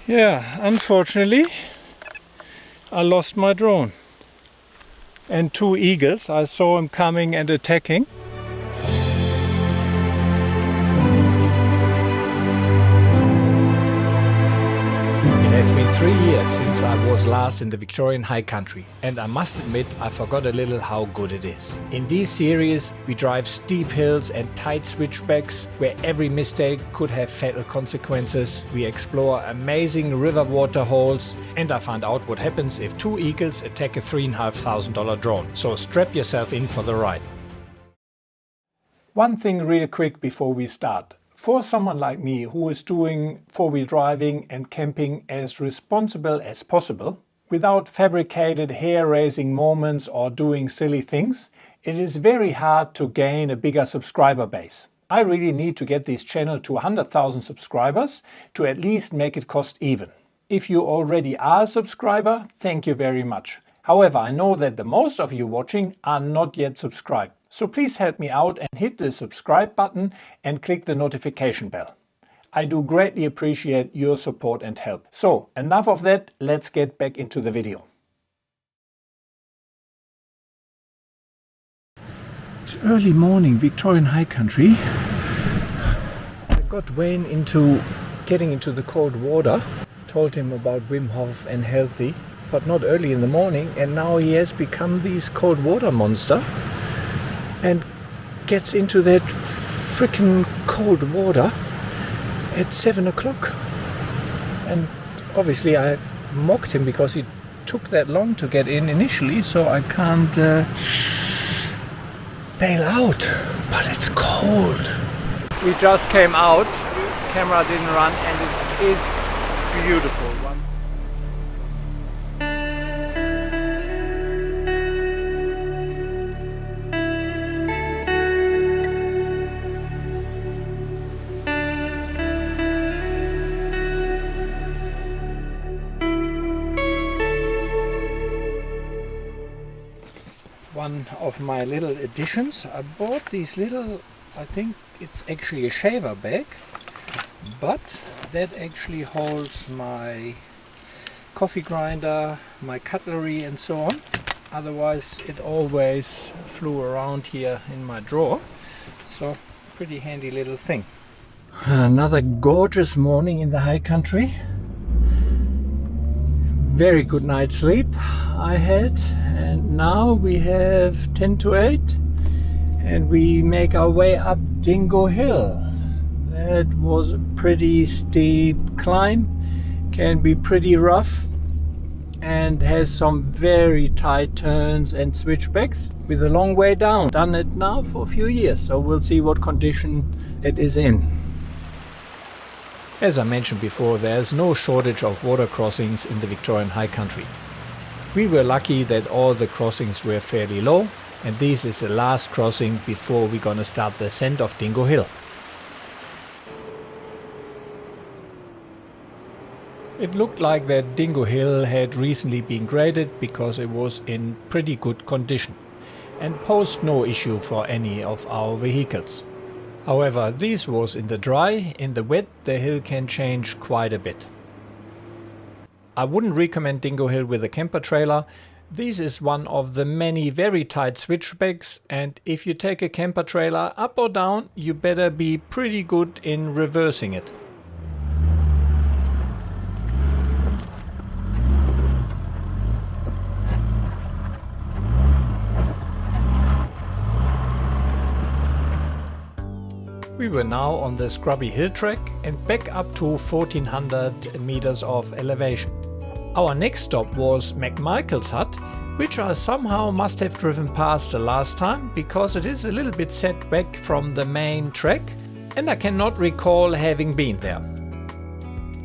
Yeah, unfortunately I lost my drone and 2 eagles. I saw them coming and attacking. It has been 3 years since I was last in the Victorian High Country, and I must admit I forgot a little how good it is. In these series we drive steep hills and tight switchbacks where every mistake could have fatal consequences. We explore amazing river waterholes, and I found out what happens if 2 eagles attack a $3,500 drone. So strap yourself in for the ride. One thing real quick before we start. For someone like me who is doing four-wheel driving and camping as responsible as possible, without fabricated hair-raising moments or doing silly things, it is very hard to gain a bigger subscriber base. I really need to get this channel to 100,000 subscribers to at least make it cost even. If you already are a subscriber, thank you very much. However, I know that the most of you watching are not yet subscribed. So please help me out and hit the subscribe button and click the notification bell. I do greatly appreciate your support and help. So enough of that, let's get back into the video. It's early morning, Victorian High Country. I got Wayne into getting into the cold water. Told him about Wim Hof and healthy, but not early in the morning, and now he has become this cold water monster and gets into that freaking cold water at 7 o'clock. And obviously I mocked him because he took that long to get in initially, so I can't bail out. But it's cold. We just came out, camera didn't run, and it is beautiful. One of my little additions, I bought these little, I think it's actually a shaver bag, but that actually holds my coffee grinder, my cutlery and so on. Otherwise it always flew around here in my drawer, so pretty handy little thing. Another gorgeous morning in the high country. Very good night's sleep I had, and now we have 10 to 8 and we make our way up Dingo Hill. That was a pretty steep climb, can be pretty rough and has some very tight turns and switchbacks with a long way down. Done it now for a few years, so we'll see what condition it is in. As I mentioned before, there's no shortage of water crossings in the Victorian High Country. We were lucky that all the crossings were fairly low, and this is the last crossing before we're gonna start the ascent of Dingo Hill. It looked like that Dingo Hill had recently been graded because it was in pretty good condition and posed no issue for any of our vehicles. However, this was in the dry. In the wet, the hill can change quite a bit. I wouldn't recommend Dingo Hill with a camper trailer. This is one of the many very tight switchbacks, and if you take a camper trailer up or down, you better be pretty good in reversing it. We were now on the scrubby hill track and back up to 1400 meters of elevation. Our next stop was McMichaels Hut, which I somehow must have driven past the last time because it is a little bit set back from the main track and I cannot recall having been there.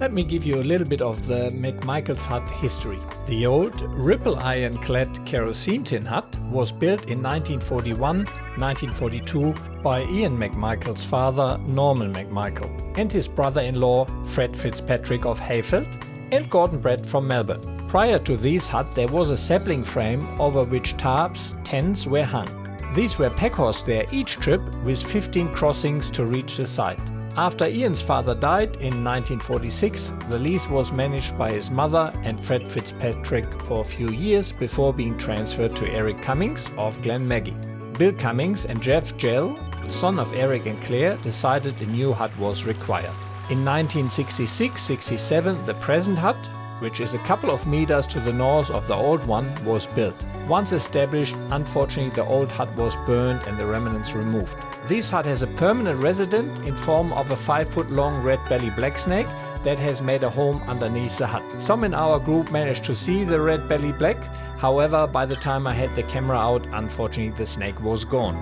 Let me give you a little bit of the McMichaels Hut history. The old ripple iron clad kerosene tin hut was built in 1941-1942 by Ian McMichael's father Norman McMichael and his brother-in-law Fred Fitzpatrick of Hayfield and Gordon Brett from Melbourne. Prior to this hut there was a sapling frame over which tarps, tents were hung. These were packhorsed there each trip with 15 crossings to reach the site. After Ian's father died in 1946, the lease was managed by his mother and Fred Fitzpatrick for a few years before being transferred to Eric Cummings of Glenmaggie. Bill Cummings and Jeff Gell, son of Eric and Claire, decided a new hut was required. In 1966-67, the present hut, which is a couple of meters to the north of the old one, was built. Once established, unfortunately the old hut was burned and the remnants removed. This hut has a permanent resident in form of a 5-foot-long red-belly blacksnake that has made a home underneath the hut. Some in our group managed to see the red-belly black, however, by the time I had the camera out, unfortunately the snake was gone.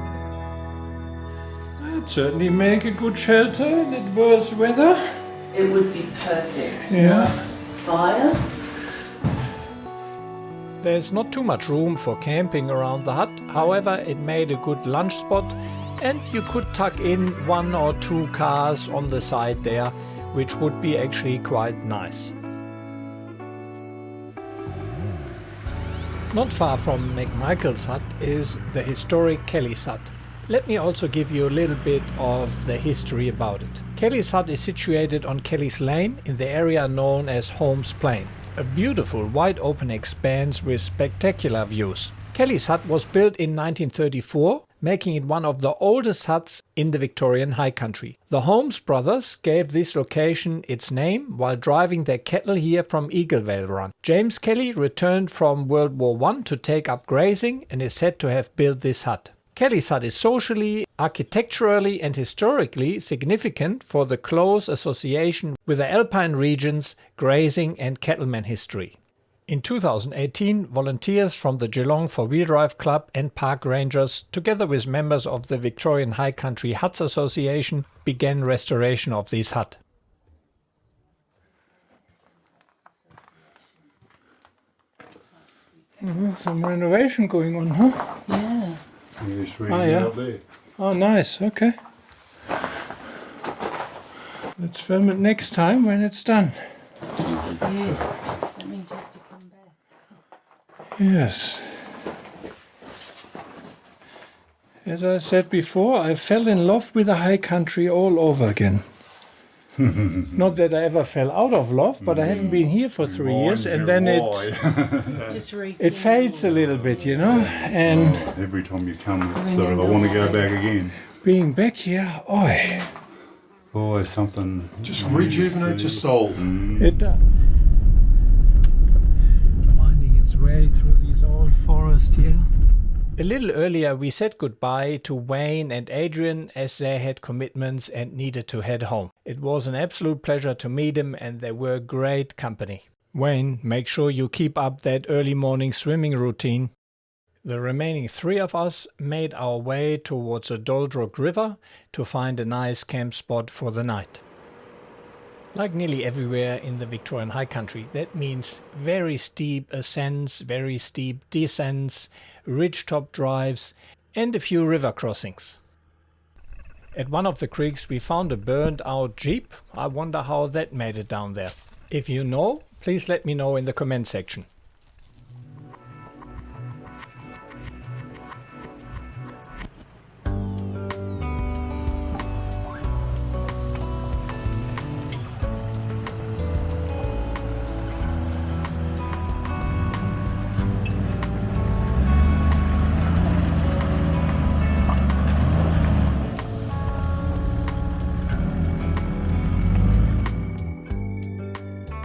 It'd certainly make a good shelter in adverse weather. It would be perfect. Yeah. Nice fire. There's not too much room for camping around the hut, however it made a good lunch spot and you could tuck in 1 or 2 cars on the side there, which would be actually quite nice. Not far from McMichaels Hut is the historic Kelly's Hut. Let me also give you a little bit of the history about it. Kelly's Hut is situated on Kelly's Lane in the area known as Holmes Plain. A beautiful wide open expanse with spectacular views. Kelly's Hut was built in 1934, making it one of the oldest huts in the Victorian High Country. The Holmes brothers gave this location its name while driving their cattle here from Eaglevale Run. James Kelly returned from World War I to take up grazing and is said to have built this hut. Kelly's Hut is socially, architecturally and historically significant for the close association with the alpine regions, grazing and cattleman history. In 2018, volunteers from the Geelong 4-Wheel Drive Club and park rangers, together with members of the Victorian High Country Huts Association, began restoration of this hut. Some renovation going on, huh? Yeah. Yeah. Oh, nice. Okay. Let's film it next time when it's done. Yes. That means you have to come back. Yes. As I said before, I fell in love with the high country all over again. Not that I ever fell out of love, but I haven't been here for 3 years, and then it fades a little bit, you know. And every time you come, it's sort of, I want to go back again. Being back here, Always something. Just rejuvenate your soul. it does. Finding its way through these old forests here. A little earlier we said goodbye to Wayne and Adrian as they had commitments and needed to head home. It was an absolute pleasure to meet them and they were great company. Wayne, make sure you keep up that early morning swimming routine. The remaining 3 of us made our way towards the Dolodrook River to find a nice camp spot for the night. Like nearly everywhere in the Victorian High Country, that means very steep ascents, very steep descents, ridgetop drives, and a few river crossings. At one of the creeks we found a burned out Jeep. I wonder how that made it down there. If you know, please let me know in the comment section.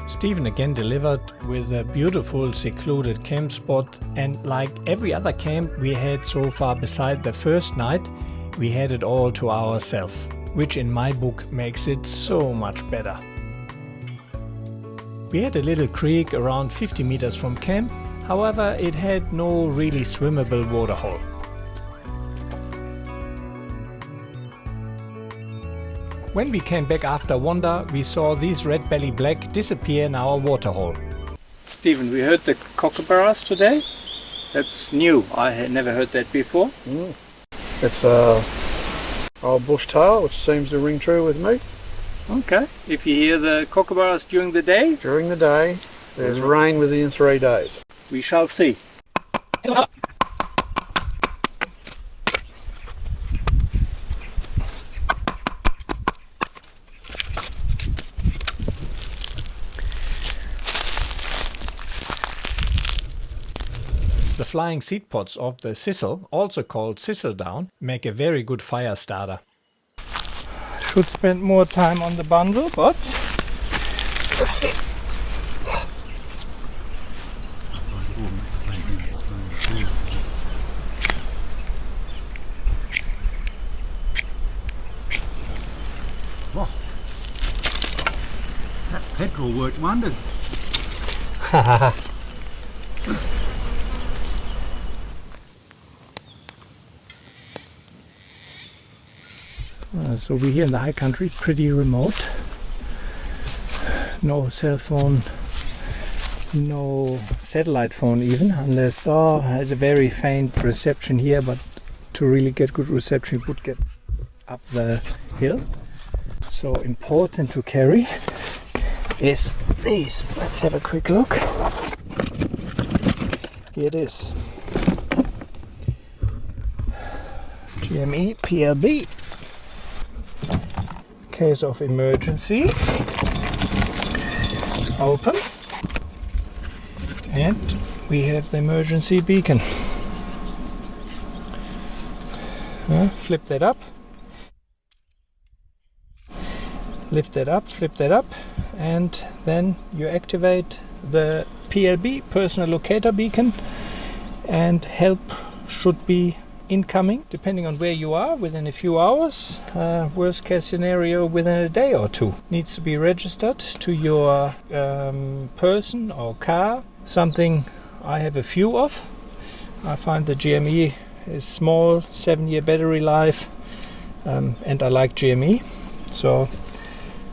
Stephen again delivered with a beautiful secluded camp spot, and like every other camp we had so far beside the first night, we had it all to ourselves, which in my book makes it so much better. We had a little creek around 50 meters from camp, however it had no really swimmable waterhole. When we came back after wander, we saw these red belly black disappear in our waterhole. Stephen, we heard the kookaburras today. That's new. I had never heard that before. It's old bush tale, which seems to ring true with me. Okay. If you hear the kookaburras during the day, During the day, there's rain within 3 days. we shall see. The flying seed pods of the sisal, also called sisal down, make a very good fire starter. Should spend more time on the bundle, but let's see. That petrol worked wonders. So we're here in the high country, pretty remote. No cell phone, no satellite phone even, unless has a very faint reception here, but to really get good reception you would get up the hill. So important to carry is these. Let's have a quick look. Here it is. GME PLB. Case of emergency. Open. And we have the emergency beacon. Flip that up. Lift that up, flip that up, and then you activate the PLB, personal locator beacon, and help should be incoming, depending on where you are, within a few hours. Worst case scenario, within a day or two. Needs to be registered to your person or car, something I have a few of. I find the GME is small, 7-year battery life, and I like GME. So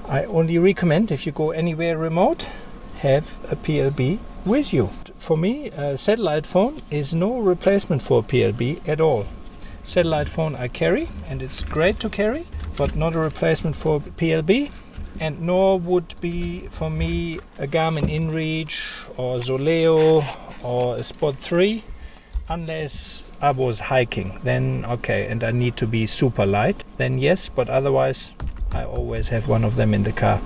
I only recommend, if you go anywhere remote, have a PLB with you. For me, a satellite phone is no replacement for a PLB at all. Satellite phone I carry, and it's great to carry, but not a replacement for PLB, and nor would be for me a Garmin InReach or Zoleo or a Spot 3, unless I was hiking. Then okay, and I need to be super light, then yes, but otherwise I always have one of them in the car.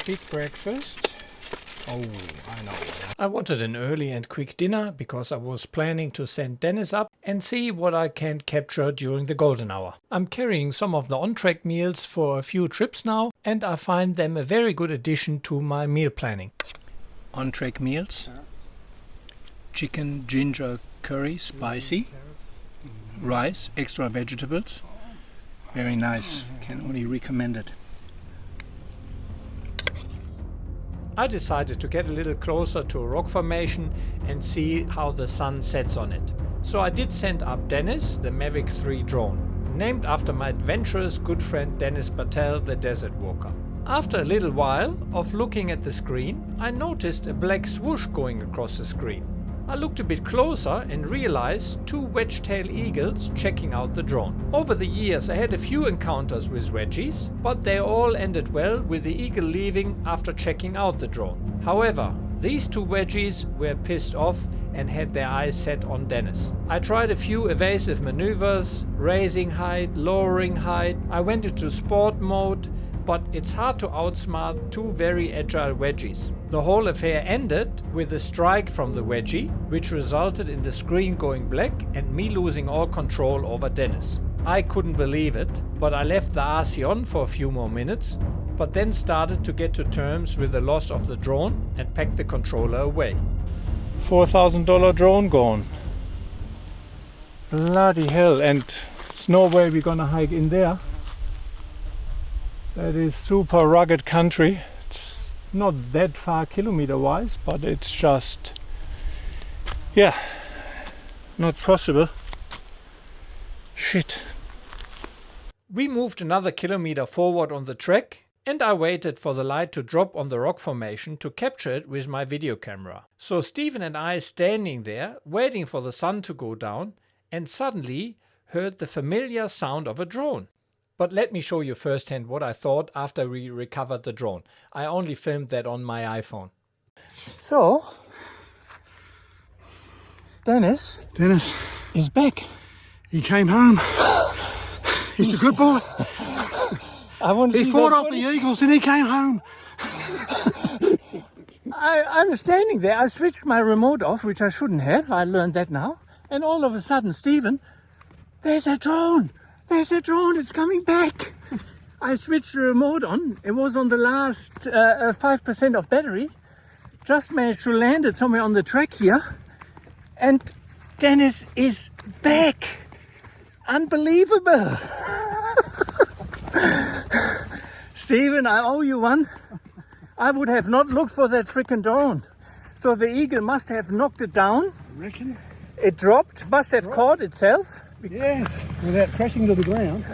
Big breakfast. Oh, I know. I wanted an early and quick dinner because I was planning to send Denis up and see what I can capture during the golden hour. I'm carrying some of the OnTrack meals for a few trips now, and I find them a very good addition to my meal planning. OnTrack meals. Chicken ginger curry, spicy. Rice, extra vegetables. Very nice. Can only recommend it. I decided to get a little closer to a rock formation and see how the sun sets on it. So I did send up Denis, the Mavic 3 drone, named after my adventurous good friend Denis Patel, the desert walker. After a little while of looking at the screen, I noticed a black swoosh going across the screen. I looked a bit closer and realized 2 wedge-tailed eagles checking out the drone. Over the years I had a few encounters with wedgies, but they all ended well with the eagle leaving after checking out the drone. However, these 2 wedgies were pissed off and had their eyes set on Denis. I tried a few evasive maneuvers, raising height, lowering height. I went into sport mode, but it's hard to outsmart 2 very agile wedgies. The whole affair ended with a strike from the wedgie, which resulted in the screen going black and me losing all control over Denis. I couldn't believe it, but I left the RC on for a few more minutes, but then started to get to terms with the loss of the drone and packed the controller away. $4,000 drone gone. Bloody hell, and there's no way we're gonna hike in there. That is super rugged country. It's not that far kilometer wise, but it's just, yeah, not possible. Shit. We moved another kilometer forward on the trek, and I waited for the light to drop on the rock formation to capture it with my video camera. So Stephen and I standing there, waiting for the sun to go down, and suddenly heard the familiar sound of a drone. But let me show you firsthand what I thought after we recovered the drone. I only filmed that on my iPhone. So, Denis is back. He came home. He's a good boy. I want to He see fought that off the eagles and he came home. I'm standing there. I switched my remote off, which I shouldn't have. I learned that now. And all of a sudden, Stephen, there's a drone. There's a drone. It's coming back. I switched the remote on. It was on the last 5% of battery. Just managed to land it somewhere on the track here. And Denis is back. Unbelievable. Stephen, I owe you one. I would have not looked for that freaking drone. So the eagle must have knocked it down. Reckon? It dropped, must have caught itself. Yes, without crashing to the ground.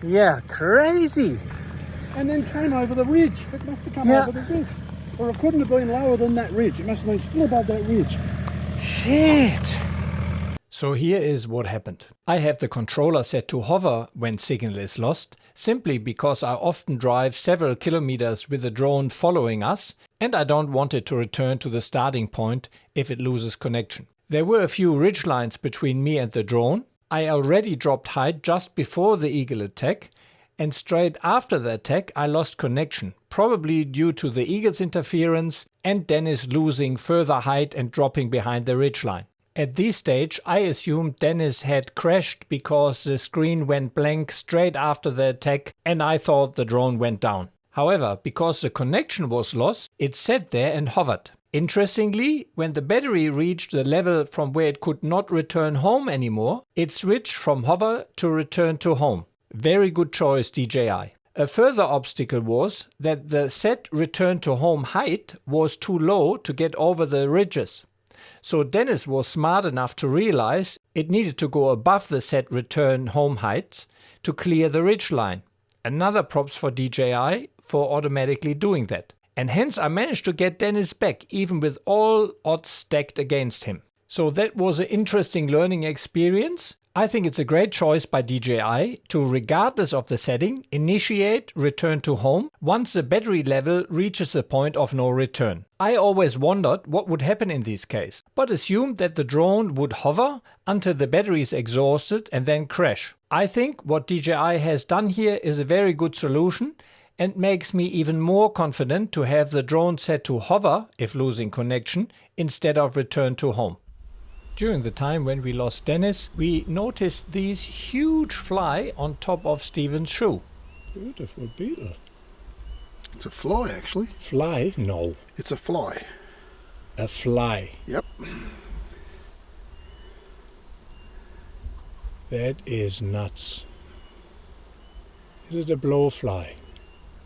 Yeah, crazy. And then came over the ridge. It must have come over the ridge. Or it couldn't have been lower than that ridge. It must have been still above that ridge. Shit. So here is what happened. I have the controller set to hover when signal is lost, simply because I often drive several kilometers with the drone following us, and I don't want it to return to the starting point if it loses connection. There were a few ridge lines between me and the drone. I already dropped height just before the eagle attack, and straight after the attack I lost connection, probably due to the eagle's interference and Denis losing further height and dropping behind the ridgeline. At this stage I assumed Denis had crashed because the screen went blank straight after the attack and I thought the drone went down. However, because the connection was lost, it sat there and hovered. Interestingly, when the battery reached the level from where it could not return home anymore, it switched from hover to return to home. Very good choice, DJI. A further obstacle was that the set return to home height was too low to get over the ridges. So Denis was smart enough to realize it needed to go above the set return home height to clear the ridge line. Another props for DJI for automatically doing that. And hence I managed to get Denis back even with all odds stacked against him. So that was an interesting learning experience. I think it's a great choice by DJI to, regardless of the setting, initiate return to home once the battery level reaches a point of no return. I always wondered what would happen in this case, but assumed that the drone would hover until the battery is exhausted and then crash. I think what DJI has done here is a very good solution and makes me even more confident to have the drone set to hover if losing connection instead of return to home. During the time when we lost Denis, we noticed these huge fly on top of Stephen's shoe. Beautiful beetle. It's a fly, actually. Fly? No. It's a fly. A fly. Yep. That is nuts. Is it a blowfly?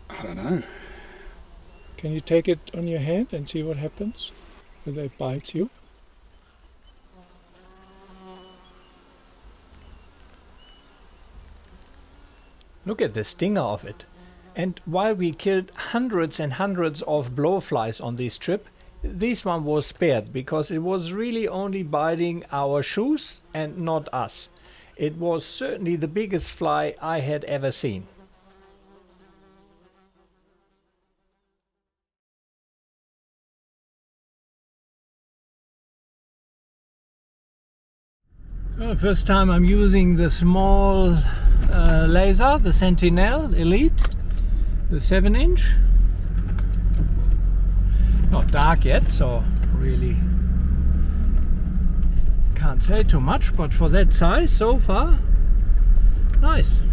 I don't know. Can you take it on your hand and see what happens when it bites you? Look at the stinger of it. And while we killed hundreds and hundreds of blowflies on this trip, this one was spared because it was really only biting our shoes and not us. It was certainly the biggest fly I had ever seen. First time I'm using the small laser, the Sentinel Elite, the 7-inch. Not dark yet, so really can't say too much, but for that size so far, nice.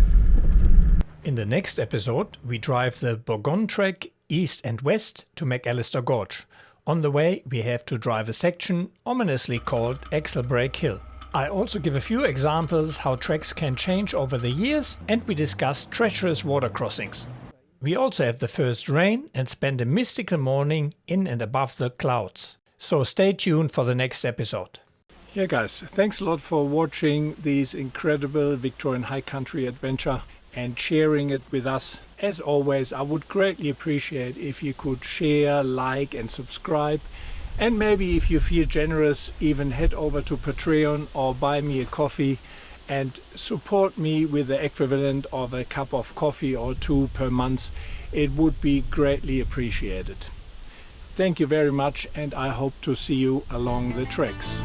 In the next episode we drive the OnTrack east and west to McAllister Gorge. On the way we have to drive a section ominously called Exhilarating Hill. I also give a few examples how tracks can change over the years, and we discuss treacherous water crossings. We also have the first rain and spend a mystical morning in and above the clouds. So stay tuned for the next episode. Yeah guys, thanks a lot for watching this incredible Victorian High Country adventure and sharing it with us. As always, I would greatly appreciate if you could share, like and subscribe. And maybe if you feel generous, even head over to Patreon or buy me a coffee and support me with the equivalent of a cup of coffee or two per month. It would be greatly appreciated. Thank you very much, and I hope to see you along the tracks.